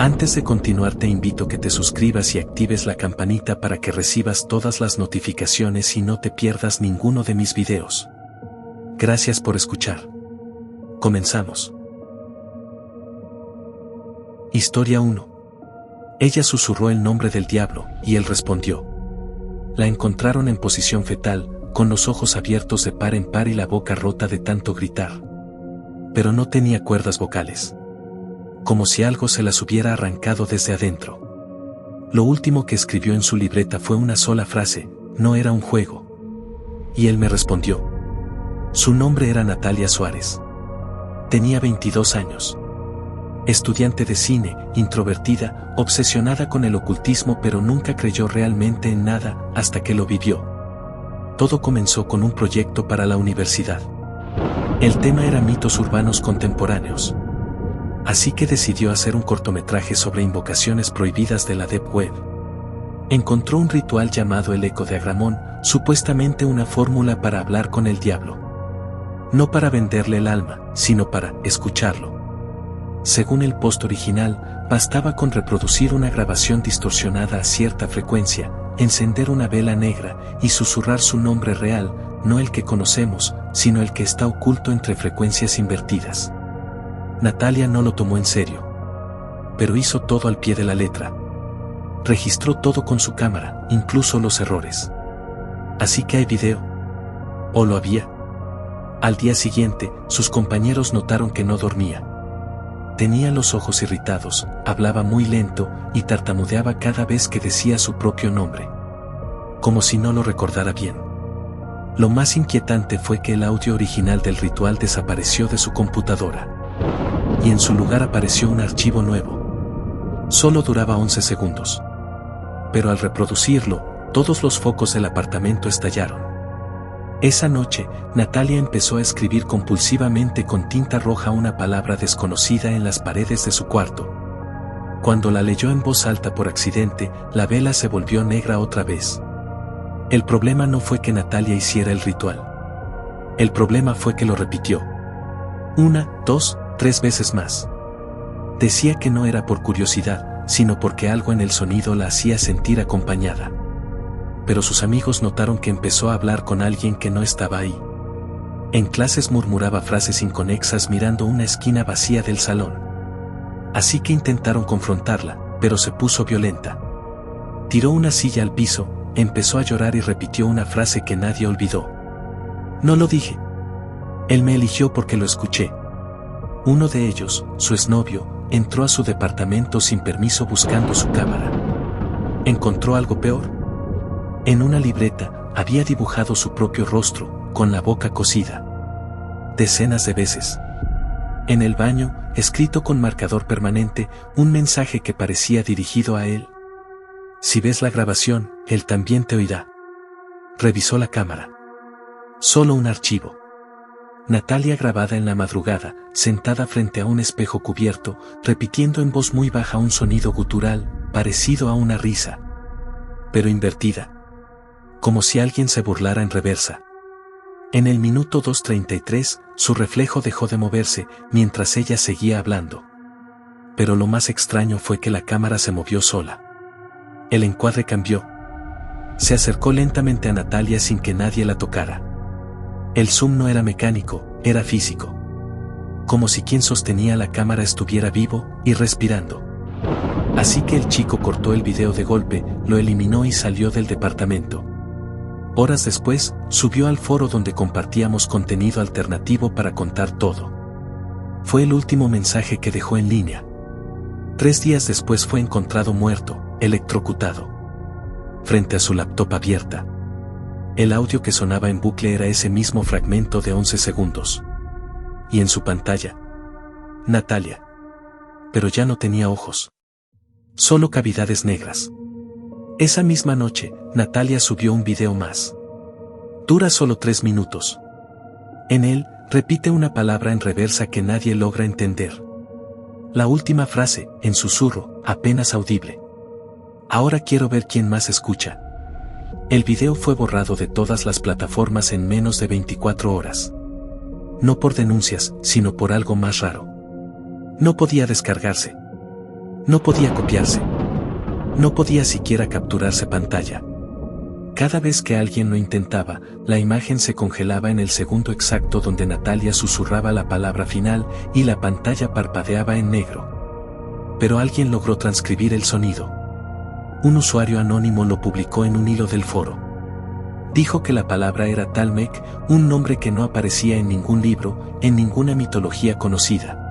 Antes de continuar te invito a que te suscribas y actives la campanita para que recibas todas las notificaciones y no te pierdas ninguno de mis videos. Gracias por escuchar. Comenzamos. Historia 1. Ella susurró el nombre del diablo, y él respondió. La encontraron en posición fetal, con los ojos abiertos de par en par y la boca rota de tanto gritar. Pero no tenía cuerdas vocales. Como si algo se las hubiera arrancado desde adentro. Lo último que escribió en su libreta fue una sola frase: no era un juego. Y él me respondió. Su nombre era Natalia Suárez. Tenía 22 años. Estudiante de cine, introvertida, obsesionada con el ocultismo, pero nunca creyó realmente en nada hasta que lo vivió. Todo comenzó con un proyecto para la universidad. El tema era mitos urbanos contemporáneos. Así que decidió hacer un cortometraje sobre invocaciones prohibidas de la Deep Web. Encontró un ritual llamado el eco de Agramón, supuestamente una fórmula para hablar con el diablo. No para venderle el alma, sino para escucharlo. Según el post original, bastaba con reproducir una grabación distorsionada a cierta frecuencia, encender una vela negra y susurrar su nombre real, no el que conocemos, sino el que está oculto entre frecuencias invertidas. Natalia no lo tomó en serio. Pero hizo todo al pie de la letra. Registró todo con su cámara, incluso los errores. Así que hay video. ¿O lo había? Al día siguiente, sus compañeros notaron que no dormía. Tenía los ojos irritados, hablaba muy lento y tartamudeaba cada vez que decía su propio nombre. Como si no lo recordara bien. Lo más inquietante fue que el audio original del ritual desapareció de su computadora. Y en su lugar apareció un archivo nuevo. Solo duraba 11 segundos. Pero al reproducirlo, todos los focos del apartamento estallaron. Esa noche, Natalia empezó a escribir compulsivamente con tinta roja una palabra desconocida en las paredes de su cuarto. Cuando la leyó en voz alta por accidente, la vela se volvió negra otra vez. El problema no fue que Natalia hiciera el ritual. El problema fue que lo repitió. 1, 2, 3 veces más. Decía que no era por curiosidad, sino porque algo en el sonido la hacía sentir acompañada. Pero sus amigos notaron que empezó a hablar con alguien que no estaba ahí. En clases murmuraba frases inconexas mirando una esquina vacía del salón. Así que intentaron confrontarla, pero se puso violenta. Tiró una silla al piso, empezó a llorar y repitió una frase que nadie olvidó. No lo dije. Él me eligió porque lo escuché. Uno de ellos, su exnovio, entró a su departamento sin permiso buscando su cámara. ¿Encontró algo peor? En una libreta, había dibujado su propio rostro, con la boca cosida. Decenas de veces. En el baño, escrito con marcador permanente, un mensaje que parecía dirigido a él. Si ves la grabación, él también te oirá. Revisó la cámara. Solo un archivo. Natalia grabada en la madrugada, sentada frente a un espejo cubierto, repitiendo en voz muy baja un sonido gutural, parecido a una risa. Pero invertida. Como si alguien se burlara en reversa. En el minuto 2:33, su reflejo dejó de moverse, mientras ella seguía hablando. Pero lo más extraño fue que la cámara se movió sola. El encuadre cambió. Se acercó lentamente a Natalia sin que nadie la tocara. El zoom no era mecánico, era físico. Como si quien sostenía la cámara estuviera vivo y respirando. Así que el chico cortó el video de golpe, lo eliminó y salió del departamento. Horas después, subió al foro donde compartíamos contenido alternativo para contar todo. Fue el último mensaje que dejó en línea. 3 días después fue encontrado muerto, electrocutado. Frente a su laptop abierta. El audio que sonaba en bucle era ese mismo fragmento de 11 segundos. Y en su pantalla, Natalia. Pero ya no tenía ojos. Solo cavidades negras. Esa misma noche, Natalia subió un video más. Dura solo 3 minutos. En él, repite una palabra en reversa que nadie logra entender. La última frase, en susurro, apenas audible. Ahora quiero ver quién más escucha. El video fue borrado de todas las plataformas en menos de 24 horas. No por denuncias, sino por algo más raro. No podía descargarse. No podía copiarse. No podía siquiera capturarse pantalla. Cada vez que alguien lo intentaba, la imagen se congelaba en el segundo exacto donde Natalia susurraba la palabra final y la pantalla parpadeaba en negro. Pero alguien logró transcribir el sonido. Un usuario anónimo lo publicó en un hilo del foro. Dijo que la palabra era Talmec, un nombre que no aparecía en ningún libro, en ninguna mitología conocida.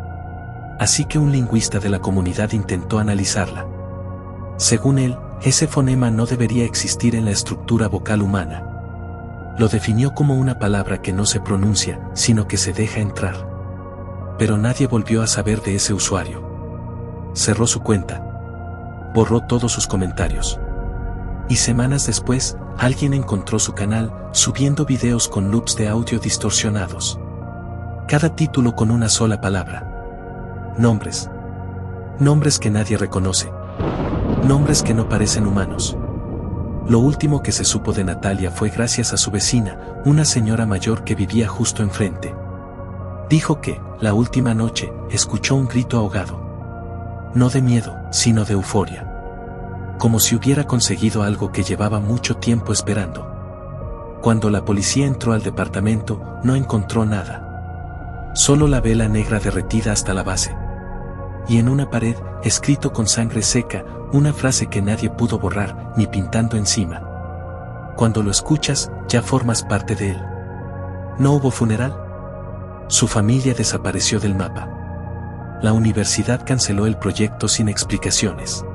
Así que un lingüista de la comunidad intentó analizarla. Según él, ese fonema no debería existir en la estructura vocal humana. Lo definió como una palabra que no se pronuncia, sino que se deja entrar. Pero nadie volvió a saber de ese usuario. Cerró su cuenta. Borró todos sus comentarios. Y semanas después, alguien encontró su canal, subiendo videos con loops de audio distorsionados. Cada título con una sola palabra. Nombres. Nombres que nadie reconoce. Nombres que no parecen humanos. Lo último que se supo de Natalia fue gracias a su vecina, una señora mayor que vivía justo enfrente. Dijo que, la última noche, escuchó un grito ahogado. No de miedo, sino de euforia. Como si hubiera conseguido algo que llevaba mucho tiempo esperando. Cuando la policía entró al departamento, no encontró nada. Solo la vela negra derretida hasta la base. Y en una pared, escrito con sangre seca, una frase que nadie pudo borrar, ni pintando encima. Cuando lo escuchas, ya formas parte de él. ¿No hubo funeral? Su familia desapareció del mapa. La universidad canceló el proyecto sin explicaciones.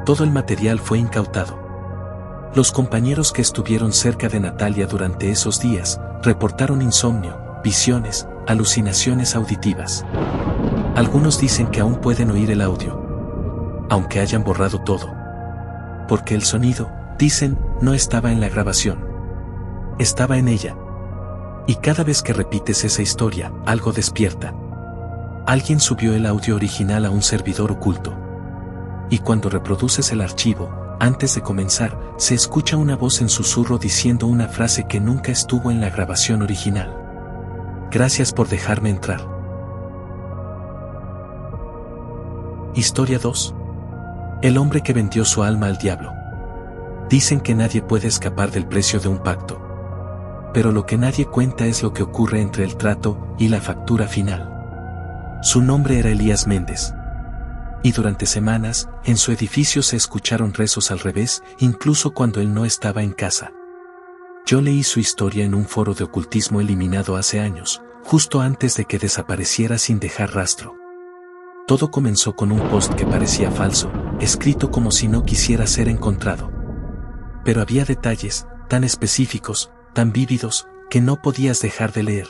Todo el material fue incautado. Los compañeros que estuvieron cerca de Natalia durante esos días, reportaron insomnio, visiones, alucinaciones auditivas. Algunos dicen que aún pueden oír el audio, aunque hayan borrado todo. Porque el sonido, dicen, no estaba en la grabación. Estaba en ella. Y cada vez que repites esa historia, algo despierta. Alguien subió el audio original a un servidor oculto. Y cuando reproduces el archivo, antes de comenzar, se escucha una voz en susurro diciendo una frase que nunca estuvo en la grabación original. Gracias por dejarme entrar. Historia 2. El hombre que vendió su alma al diablo. Dicen que nadie puede escapar del precio de un pacto. Pero lo que nadie cuenta es lo que ocurre entre el trato y la factura final. Su nombre era Elías Méndez. Y durante semanas, en su edificio se escucharon rezos al revés, incluso cuando él no estaba en casa. Yo leí su historia en un foro de ocultismo eliminado hace años, justo antes de que desapareciera sin dejar rastro. Todo comenzó con un post que parecía falso, escrito como si no quisiera ser encontrado. Pero había detalles, tan específicos, tan vívidos, que no podías dejar de leer.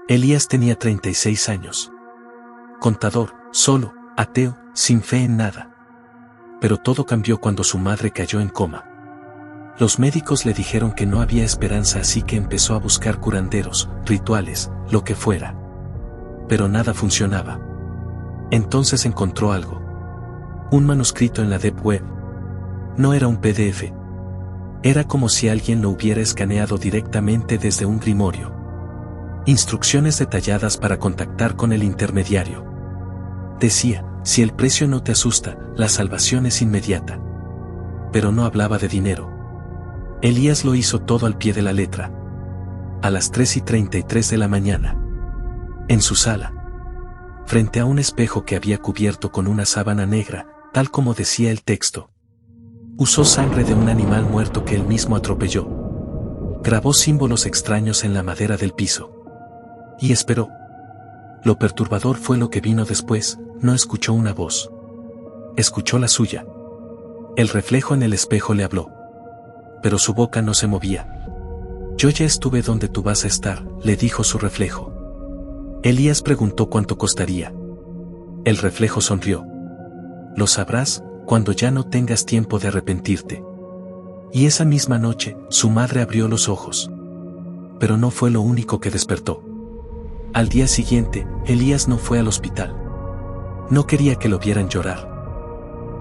Elías tenía 36 años. Contador, solo, ateo, sin fe en nada. Pero todo cambió cuando su madre cayó en coma. Los médicos le dijeron que no había esperanza, así que empezó a buscar curanderos, rituales, lo que fuera. Pero nada funcionaba. Entonces encontró algo. Un manuscrito en la Deep Web. No era un PDF. Era como si alguien lo hubiera escaneado directamente desde un grimorio. Instrucciones detalladas para contactar con el intermediario. Decía, si el precio no te asusta, la salvación es inmediata. Pero no hablaba de dinero. Elías lo hizo todo al pie de la letra. A las 3:33 de la mañana. En su sala. Frente a un espejo que había cubierto con una sábana negra, tal como decía el texto. Usó sangre de un animal muerto que él mismo atropelló. Grabó símbolos extraños en la madera del piso. Y esperó. Lo perturbador fue lo que vino después. No escuchó una voz. Escuchó la suya. El reflejo en el espejo le habló. Pero su boca no se movía. Yo ya estuve donde tú vas a estar, le dijo su reflejo. Elías preguntó cuánto costaría. El reflejo sonrió. Lo sabrás cuando ya no tengas tiempo de arrepentirte. Y esa misma noche, su madre abrió los ojos. Pero no fue lo único que despertó. Al día siguiente, Elías no fue al hospital. No quería que lo vieran llorar.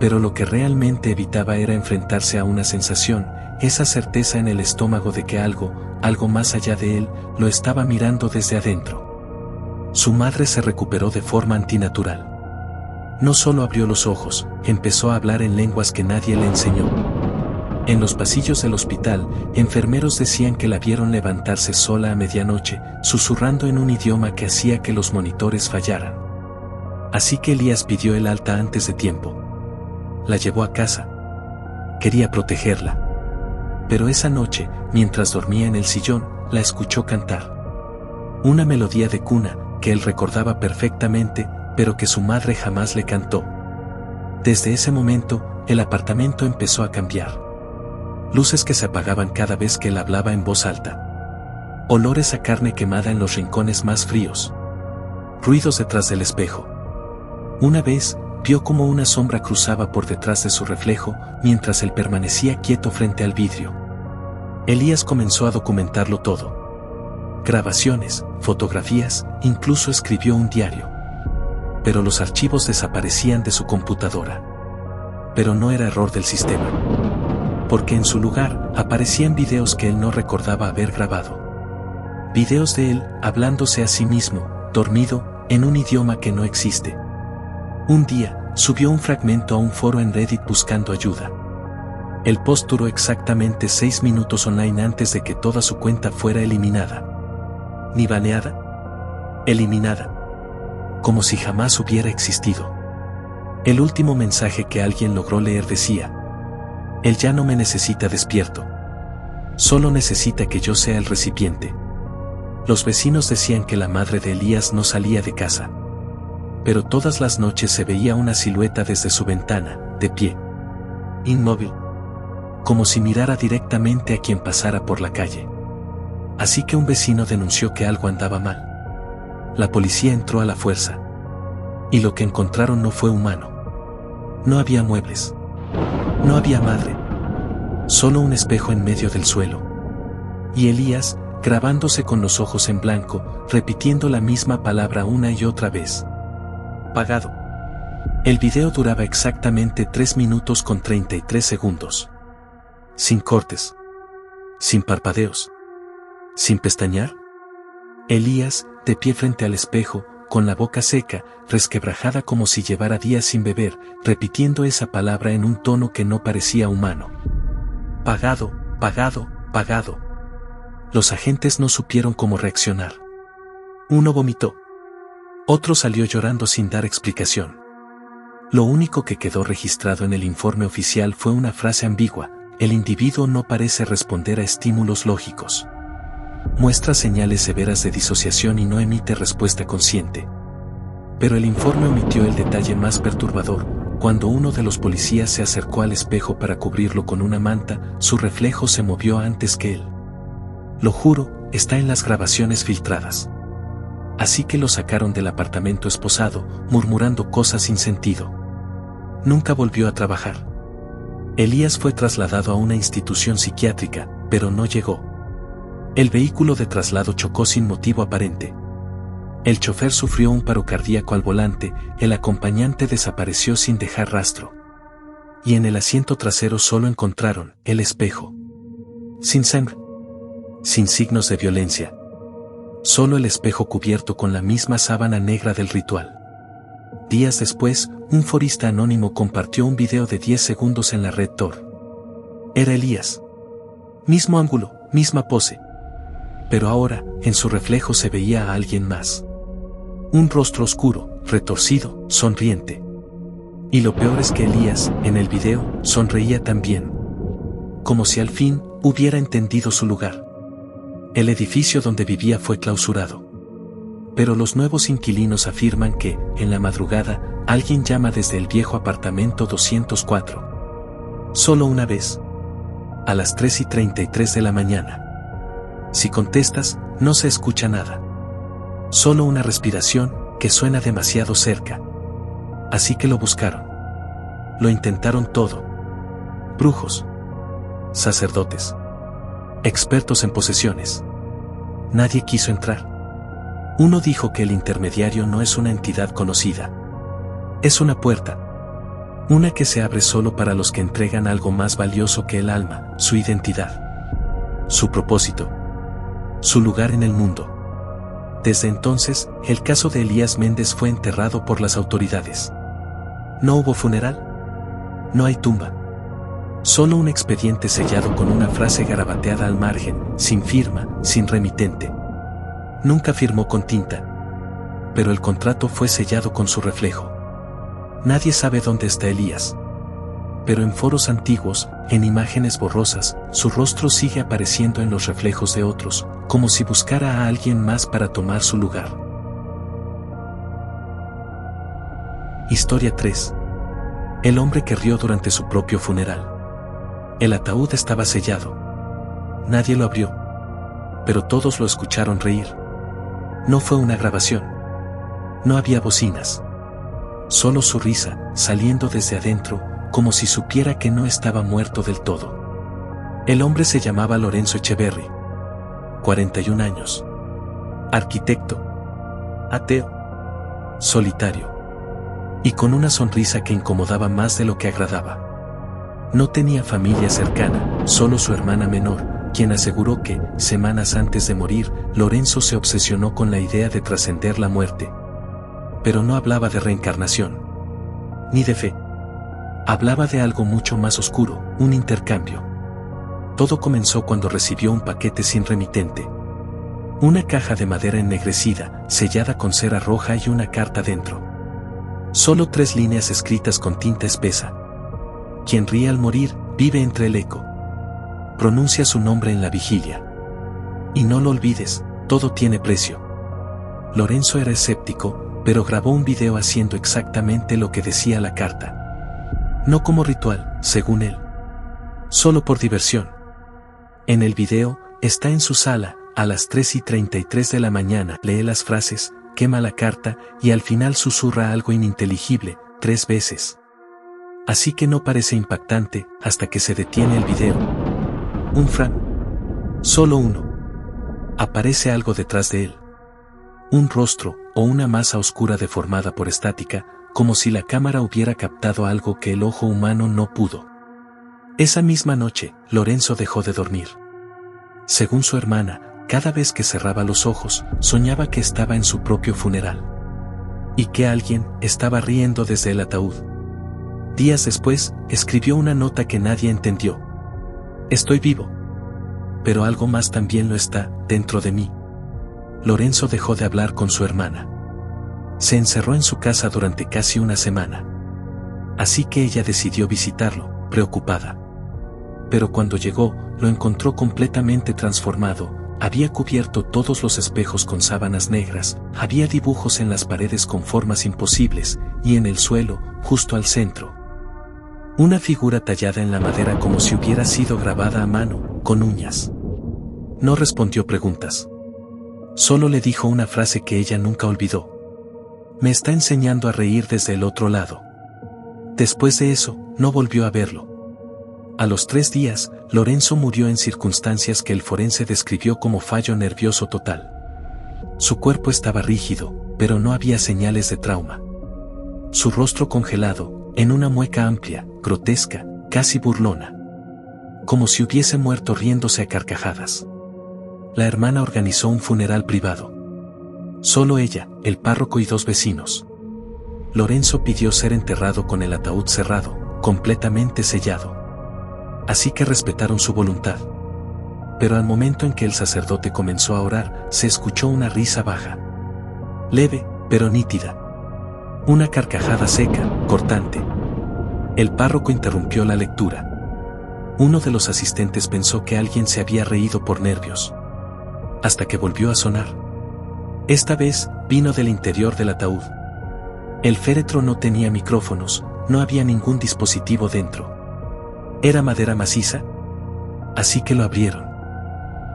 Pero lo que realmente evitaba era enfrentarse a una sensación, esa certeza en el estómago de que algo más allá de él, lo estaba mirando desde adentro. Su madre se recuperó de forma antinatural. No solo abrió los ojos, empezó a hablar en lenguas que nadie le enseñó. En los pasillos del hospital, enfermeros decían que la vieron levantarse sola a medianoche, susurrando en un idioma que hacía que los monitores fallaran. Así que Elías pidió el alta antes de tiempo. La llevó a casa. Quería protegerla. Pero esa noche, mientras dormía en el sillón, la escuchó cantar. Una melodía de cuna, que él recordaba perfectamente, pero que su madre jamás le cantó. Desde ese momento, el apartamento empezó a cambiar. Luces que se apagaban cada vez que él hablaba en voz alta. Olores a carne quemada en los rincones más fríos. Ruidos detrás del espejo. Una vez, vio como una sombra cruzaba por detrás de su reflejo, mientras él permanecía quieto frente al vidrio. Elías comenzó a documentarlo todo. Grabaciones, fotografías, incluso escribió un diario. Pero los archivos desaparecían de su computadora. Pero no era error del sistema. Porque en su lugar, aparecían videos que él no recordaba haber grabado. Videos de él, hablándose a sí mismo, dormido, en un idioma que no existe. Un día, subió un fragmento a un foro en Reddit buscando ayuda. El post duró exactamente 6 minutos online antes de que toda su cuenta fuera eliminada. ¿Ni baneada? Eliminada. Como si jamás hubiera existido. El último mensaje que alguien logró leer decía: él ya no me necesita despierto. Solo necesita que yo sea el recipiente. Los vecinos decían que la madre de Elías no salía de casa. Pero todas las noches se veía una silueta desde su ventana, de pie. Inmóvil. Como si mirara directamente a quien pasara por la calle. Así que un vecino denunció que algo andaba mal. La policía entró a la fuerza. Y lo que encontraron no fue humano. No había muebles. No había madre. Solo un espejo en medio del suelo. Y Elías, grabándose con los ojos en blanco, repitiendo la misma palabra una y otra vez. Pagado. El video duraba exactamente 3 minutos con 33 segundos. Sin cortes. Sin parpadeos. Sin pestañear. Elías, de pie frente al espejo, con la boca seca, resquebrajada como si llevara días sin beber, repitiendo esa palabra en un tono que no parecía humano. Pagado, pagado, pagado. Los agentes no supieron cómo reaccionar. Uno vomitó. Otro salió llorando sin dar explicación. Lo único que quedó registrado en el informe oficial fue una frase ambigua: el individuo no parece responder a estímulos lógicos. Muestra señales severas de disociación y no emite respuesta consciente. Pero el informe omitió el detalle más perturbador: cuando uno de los policías se acercó al espejo para cubrirlo con una manta, su reflejo se movió antes que él. Lo juro, está en las grabaciones filtradas. Así que lo sacaron del apartamento esposado, murmurando cosas sin sentido. Nunca volvió a trabajar. Elías fue trasladado a una institución psiquiátrica, pero no llegó. El vehículo de traslado chocó sin motivo aparente. El chofer sufrió un paro cardíaco al volante, el acompañante desapareció sin dejar rastro. Y en el asiento trasero solo encontraron el espejo. Sin sangre. Sin signos de violencia. Solo el espejo cubierto con la misma sábana negra del ritual. Días después, un forista anónimo compartió un video de 10 segundos en la red Tor. Era Elías. Mismo ángulo, misma pose. Pero ahora, en su reflejo se veía a alguien más. Un rostro oscuro, retorcido, sonriente. Y lo peor es que Elías, en el video, sonreía también. Como si al fin, hubiera entendido su lugar. El edificio donde vivía fue clausurado. Pero los nuevos inquilinos afirman que, en la madrugada, alguien llama desde el viejo apartamento 204. Solo una vez. A las 3:33 de la mañana. Si contestas, no se escucha nada. Solo una respiración, que suena demasiado cerca. Así que lo buscaron. Lo intentaron todo. Brujos. Sacerdotes. Expertos en posesiones. Nadie quiso entrar. Uno dijo que el intermediario no es una entidad conocida. Es una puerta. Una que se abre solo para los que entregan algo más valioso que el alma, su identidad. Su propósito. Su lugar en el mundo. Desde entonces, el caso de Elías Méndez fue enterrado por las autoridades. No hubo funeral. No hay tumba. Solo un expediente sellado con una frase garabateada al margen, sin firma, sin remitente. Nunca firmó con tinta. Pero el contrato fue sellado con su reflejo. Nadie sabe dónde está Elías. Pero en foros antiguos, en imágenes borrosas, su rostro sigue apareciendo en los reflejos de otros, como si buscara a alguien más para tomar su lugar. Historia 3. El hombre que rió durante su propio funeral. El ataúd estaba sellado. Nadie lo abrió. Pero todos lo escucharon reír. No fue una grabación. No había bocinas. Solo su risa, saliendo desde adentro, como si supiera que no estaba muerto del todo. El hombre se llamaba Lorenzo Echeverry. 41 años. Arquitecto. Ateo. Solitario. Y con una sonrisa que incomodaba más de lo que agradaba. No tenía familia cercana, solo su hermana menor, quien aseguró que, semanas antes de morir, Lorenzo se obsesionó con la idea de trascender la muerte. Pero no hablaba de reencarnación. Ni de fe. Hablaba de algo mucho más oscuro, un intercambio. Todo comenzó cuando recibió un paquete sin remitente. Una caja de madera ennegrecida, sellada con cera roja y una carta dentro. Solo 3 líneas escritas con tinta espesa. Quien ríe al morir, vive entre el eco. Pronuncia su nombre en la vigilia. Y no lo olvides, todo tiene precio. Lorenzo era escéptico, pero grabó un video haciendo exactamente lo que decía la carta. No como ritual, según él. Solo por diversión. En el video, está en su sala, a las 3:33 de la mañana, lee las frases, quema la carta, y al final susurra algo ininteligible, 3 veces. Así que no parece impactante, hasta que se detiene el video. Un frame. Solo uno. Aparece algo detrás de él. Un rostro, o una masa oscura deformada por estática, como si la cámara hubiera captado algo que el ojo humano no pudo. Esa misma noche, Lorenzo dejó de dormir. Según su hermana, cada vez que cerraba los ojos, soñaba que estaba en su propio funeral. Y que alguien estaba riendo desde el ataúd. Días después, escribió una nota que nadie entendió. Estoy vivo. Pero algo más también lo está, dentro de mí. Lorenzo dejó de hablar con su hermana. Se encerró en su casa durante casi una semana. Así que ella decidió visitarlo, preocupada. Pero cuando llegó, lo encontró completamente transformado. Había cubierto todos los espejos con sábanas negras, había dibujos en las paredes con formas imposibles, y en el suelo, justo al centro, una figura tallada en la madera como si hubiera sido grabada a mano, con uñas. No respondió preguntas. Solo le dijo una frase que ella nunca olvidó. Me está enseñando a reír desde el otro lado. Después de eso, no volvió a verlo. A los 3 días, Lorenzo murió en circunstancias que el forense describió como fallo nervioso total. Su cuerpo estaba rígido, pero no había señales de trauma. Su rostro congelado, en una mueca amplia, grotesca, casi burlona. Como si hubiese muerto riéndose a carcajadas. La hermana organizó un funeral privado. Solo ella, el párroco y 2 vecinos. Lorenzo pidió ser enterrado con el ataúd cerrado, completamente sellado. Así que respetaron su voluntad. Pero al momento en que el sacerdote comenzó a orar, se escuchó una risa baja. Leve, pero nítida. Una carcajada seca, cortante. El párroco interrumpió la lectura. Uno de los asistentes pensó que alguien se había reído por nervios. Hasta que volvió a sonar. Esta vez, vino del interior del ataúd. El féretro no tenía micrófonos, no había ningún dispositivo dentro. ¿Era madera maciza? Así que lo abrieron.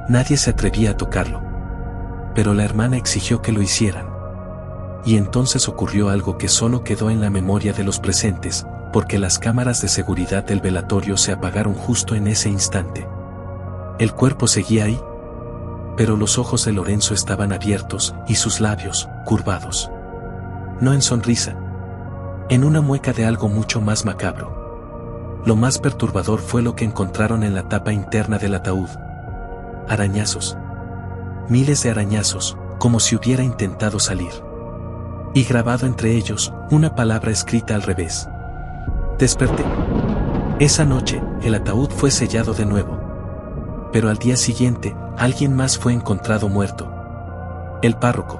Nadie se atrevía a tocarlo. Pero la hermana exigió que lo hicieran. Y entonces ocurrió algo que solo quedó en la memoria de los presentes, porque las cámaras de seguridad del velatorio se apagaron justo en ese instante. El cuerpo seguía ahí, pero los ojos de Lorenzo estaban abiertos y sus labios, curvados. No en sonrisa. En una mueca de algo mucho más macabro. Lo más perturbador fue lo que encontraron en la tapa interna del ataúd. Arañazos. Miles de arañazos, como si hubiera intentado salir. Y grabado entre ellos, una palabra escrita al revés. Desperté. Esa noche, el ataúd fue sellado de nuevo. Pero al día siguiente, alguien más fue encontrado muerto. El párroco.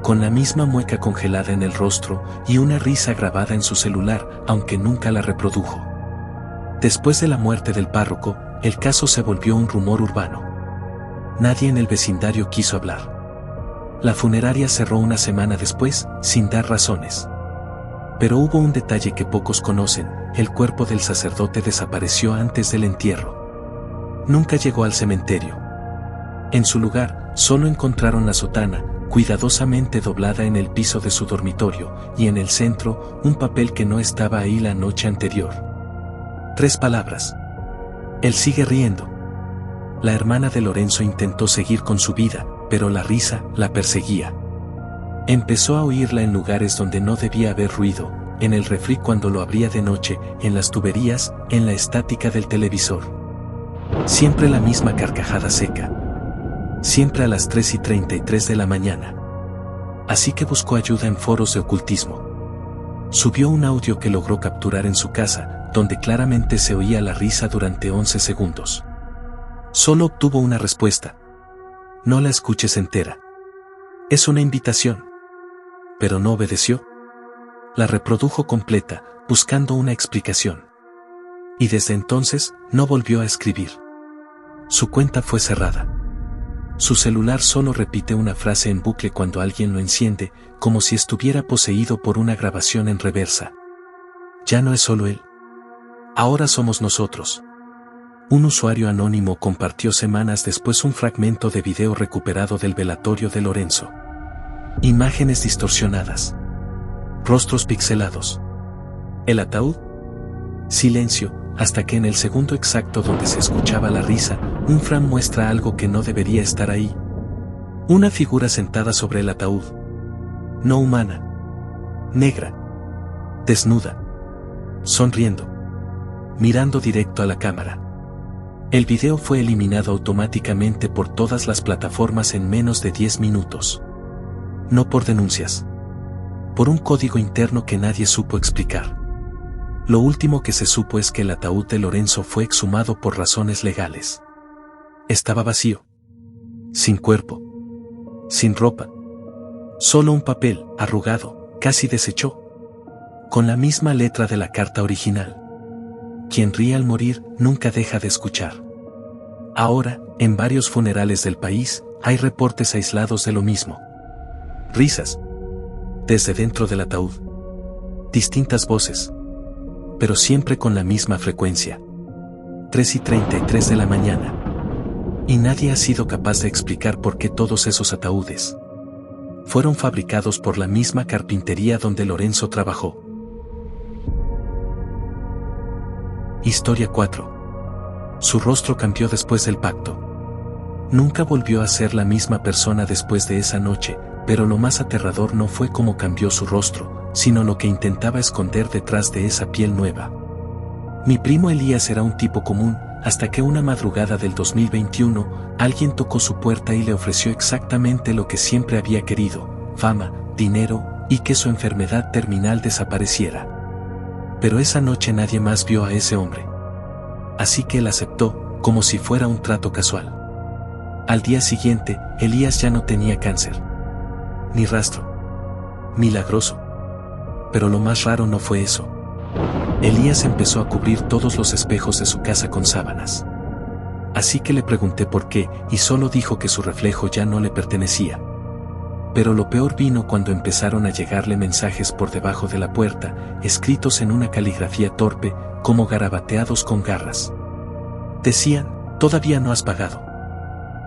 Con la misma mueca congelada en el rostro y una risa grabada en su celular, aunque nunca la reprodujo. Después de la muerte del párroco, el caso se volvió un rumor urbano. Nadie en el vecindario quiso hablar. La funeraria cerró una semana después, sin dar razones. Pero hubo un detalle que pocos conocen: el cuerpo del sacerdote desapareció antes del entierro. Nunca llegó al cementerio. En su lugar, solo encontraron la sotana, cuidadosamente doblada en el piso de su dormitorio, y en el centro, un papel que no estaba ahí la noche anterior. 3 palabras. Él sigue riendo. La hermana de Lorenzo intentó seguir con su vida, pero la risa la perseguía. Empezó a oírla en lugares donde no debía haber ruido, en el refri cuando lo abría de noche, en las tuberías, en la estática del televisor. Siempre la misma carcajada seca. Siempre a las 3:33 de la mañana. Así que buscó ayuda en foros de ocultismo. Subió un audio que logró capturar en su casa, donde claramente se oía la risa durante 11 segundos. Solo obtuvo una respuesta. No la escuches entera. Es una invitación. Pero no obedeció. La reprodujo completa, buscando una explicación. Y desde entonces, no volvió a escribir. Su cuenta fue cerrada. Su celular solo repite una frase en bucle cuando alguien lo enciende, como si estuviera poseído por una grabación en reversa. Ya no es solo él. Ahora somos nosotros. Un usuario anónimo compartió semanas después un fragmento de video recuperado del velatorio de Lorenzo. Imágenes distorsionadas. Rostros pixelados. ¿El ataúd? Silencio, hasta que en el segundo exacto donde se escuchaba la risa, un frame muestra algo que no debería estar ahí. Una figura sentada sobre el ataúd. No humana. Negra. Desnuda. Sonriendo. Mirando directo a la cámara. El video fue eliminado automáticamente por todas las plataformas en menos de 10 minutos. No por denuncias. Por un código interno que nadie supo explicar. Lo último que se supo es que el ataúd de Lorenzo fue exhumado por razones legales. Estaba vacío. Sin cuerpo. Sin ropa. Solo un papel, arrugado, casi deshecho. Con la misma letra de la carta original. Quien ríe al morir, nunca deja de escuchar. Ahora, en varios funerales del país, hay reportes aislados de lo mismo. Risas. Desde dentro del ataúd. Distintas voces. Pero siempre con la misma frecuencia. 3:33 de la mañana. Y nadie ha sido capaz de explicar por qué todos esos ataúdes fueron fabricados por la misma carpintería donde Lorenzo trabajó. Historia 4. Su rostro cambió después del pacto. Nunca volvió a ser la misma persona después de esa noche, pero lo más aterrador no fue cómo cambió su rostro, sino lo que intentaba esconder detrás de esa piel nueva. Mi primo Elías era un tipo común, hasta que una madrugada del 2021, alguien tocó su puerta y le ofreció exactamente lo que siempre había querido: fama, dinero, y que su enfermedad terminal desapareciera. Pero esa noche nadie más vio a ese hombre. Así que él aceptó, como si fuera un trato casual. Al día siguiente, Elías ya no tenía cáncer. Ni rastro. Milagroso. Pero lo más raro no fue eso. Elías empezó a cubrir todos los espejos de su casa con sábanas. Así que le pregunté por qué, y solo dijo que su reflejo ya no le pertenecía. Pero lo peor vino cuando empezaron a llegarle mensajes por debajo de la puerta, escritos en una caligrafía torpe, como garabateados con garras. Decían: todavía no has pagado.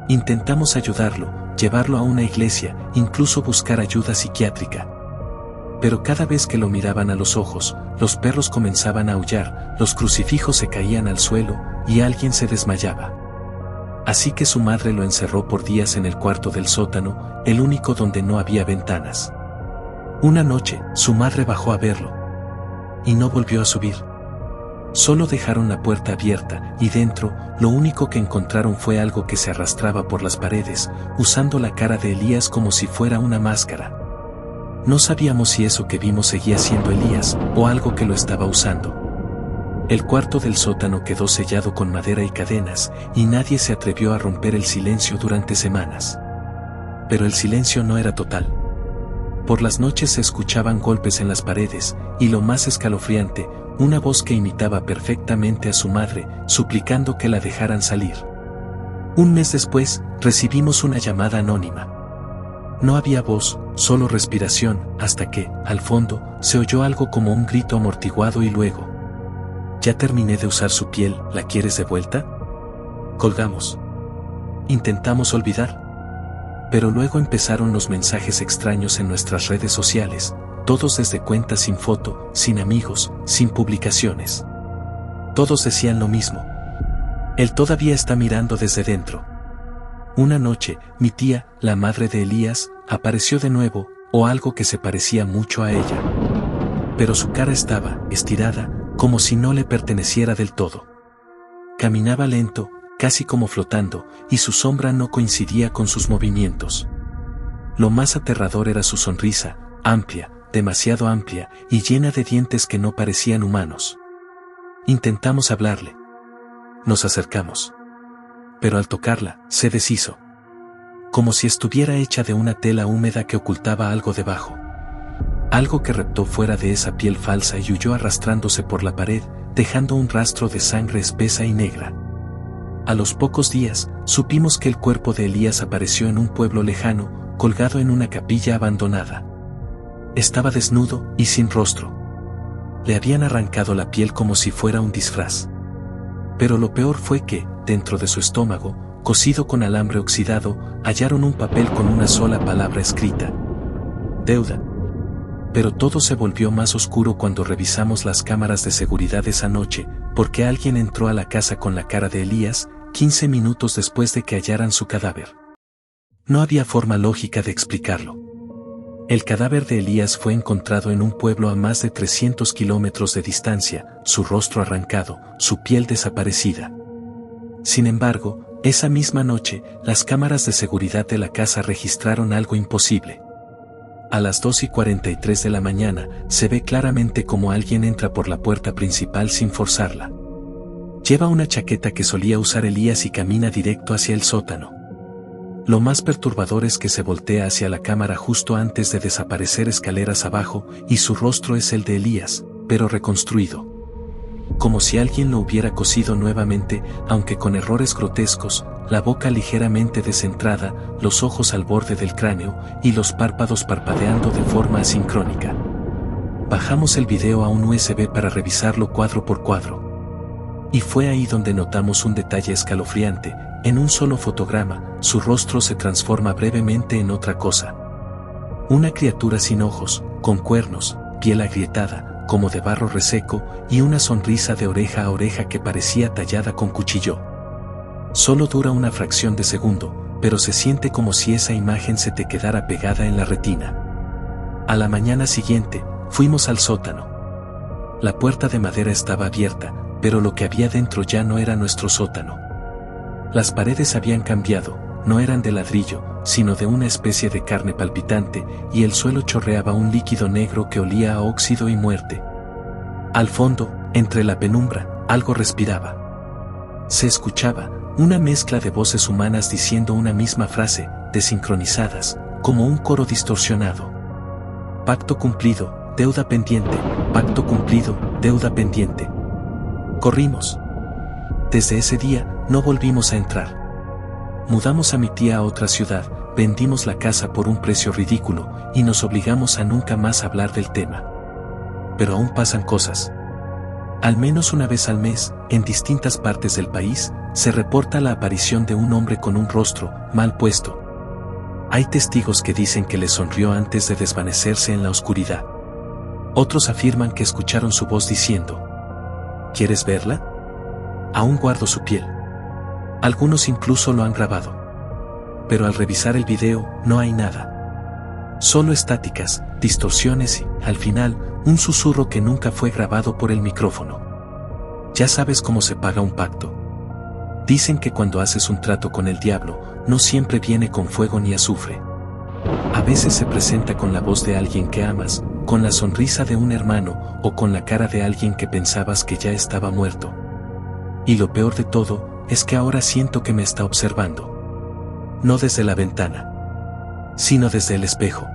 Intentamos ayudarlo, llevarlo a una iglesia, incluso buscar ayuda psiquiátrica. Pero cada vez que lo miraban a los ojos, los perros comenzaban a aullar, los crucifijos se caían al suelo, y alguien se desmayaba. Así que su madre lo encerró por días en el cuarto del sótano, el único donde no había ventanas. Una noche, su madre bajó a verlo. Y no volvió a subir. Solo dejaron la puerta abierta, y dentro, lo único que encontraron fue algo que se arrastraba por las paredes, usando la cara de Elías como si fuera una máscara. No sabíamos si eso que vimos seguía siendo Elías, o algo que lo estaba usando. El cuarto del sótano quedó sellado con madera y cadenas, y nadie se atrevió a romper el silencio durante semanas. Pero el silencio no era total. Por las noches se escuchaban golpes en las paredes, y lo más escalofriante, una voz que imitaba perfectamente a su madre, suplicando que la dejaran salir. Un mes después, recibimos una llamada anónima. No había voz, solo respiración, hasta que, al fondo, se oyó algo como un grito amortiguado y luego: «Ya terminé de usar su piel, ¿la quieres de vuelta?». Colgamos. Intentamos olvidar. Pero luego empezaron los mensajes extraños en nuestras redes sociales, todos desde cuentas sin foto, sin amigos, sin publicaciones. Todos decían lo mismo: «Él todavía está mirando desde dentro». Una noche, mi tía, la madre de Elías, apareció de nuevo, o algo que se parecía mucho a ella. Pero su cara estaba estirada, como si no le perteneciera del todo. Caminaba lento, casi como flotando, y su sombra no coincidía con sus movimientos. Lo más aterrador era su sonrisa, amplia, demasiado amplia, y llena de dientes que no parecían humanos. Intentamos hablarle. Nos acercamos. Pero al tocarla, se deshizo. Como si estuviera hecha de una tela húmeda que ocultaba algo debajo. Algo que reptó fuera de esa piel falsa y huyó arrastrándose por la pared, dejando un rastro de sangre espesa y negra. A los pocos días, supimos que el cuerpo de Elías apareció en un pueblo lejano, colgado en una capilla abandonada. Estaba desnudo y sin rostro. Le habían arrancado la piel como si fuera un disfraz. Pero lo peor fue que, dentro de su estómago, cosido con alambre oxidado, hallaron un papel con una sola palabra escrita: deuda. Pero todo se volvió más oscuro cuando revisamos las cámaras de seguridad esa noche, porque alguien entró a la casa con la cara de Elías, 15 minutos después de que hallaran su cadáver. No había forma lógica de explicarlo. El cadáver de Elías fue encontrado en un pueblo a más de 300 kilómetros de distancia, su rostro arrancado, su piel desaparecida. Sin embargo, esa misma noche, las cámaras de seguridad de la casa registraron algo imposible. A las 2:43 de la mañana, se ve claramente cómo alguien entra por la puerta principal sin forzarla. Lleva una chaqueta que solía usar Elías y camina directo hacia el sótano. Lo más perturbador es que se voltea hacia la cámara justo antes de desaparecer escaleras abajo, y su rostro es el de Elías, pero reconstruido. Como si alguien lo hubiera cosido nuevamente, aunque con errores grotescos, la boca ligeramente descentrada, los ojos al borde del cráneo, y los párpados parpadeando de forma asincrónica. Bajamos el video a un USB para revisarlo cuadro por cuadro. Y fue ahí donde notamos un detalle escalofriante: en un solo fotograma, su rostro se transforma brevemente en otra cosa. Una criatura sin ojos, con cuernos, piel agrietada, como de barro reseco, y una sonrisa de oreja a oreja que parecía tallada con cuchillo. Solo dura una fracción de segundo, pero se siente como si esa imagen se te quedara pegada en la retina. A la mañana siguiente, fuimos al sótano. La puerta de madera estaba abierta, pero lo que había dentro ya no era nuestro sótano. Las paredes habían cambiado, no eran de ladrillo, sino de una especie de carne palpitante, y el suelo chorreaba un líquido negro que olía a óxido y muerte. Al fondo, entre la penumbra, algo respiraba. Se escuchaba una mezcla de voces humanas diciendo una misma frase, desincronizadas, como un coro distorsionado. Pacto cumplido, deuda pendiente, pacto cumplido, deuda pendiente. Corrimos. Desde ese día, no volvimos a entrar. Mudamos a mi tía a otra ciudad, vendimos la casa por un precio ridículo, y nos obligamos a nunca más hablar del tema. Pero aún pasan cosas. Al menos una vez al mes, en distintas partes del país, se reporta la aparición de un hombre con un rostro mal puesto. Hay testigos que dicen que le sonrió antes de desvanecerse en la oscuridad. Otros afirman que escucharon su voz diciendo: ¿quieres verla? Aún guardo su piel. Algunos incluso lo han grabado. Pero al revisar el video, no hay nada. Solo estáticas, distorsiones y, al final, un susurro que nunca fue grabado por el micrófono. Ya sabes cómo se paga un pacto. Dicen que cuando haces un trato con el diablo, no siempre viene con fuego ni azufre. A veces se presenta con la voz de alguien que amas, con la sonrisa de un hermano o con la cara de alguien que pensabas que ya estaba muerto. Y lo peor de todo, es que ahora siento que me está observando. No desde la ventana, sino desde el espejo.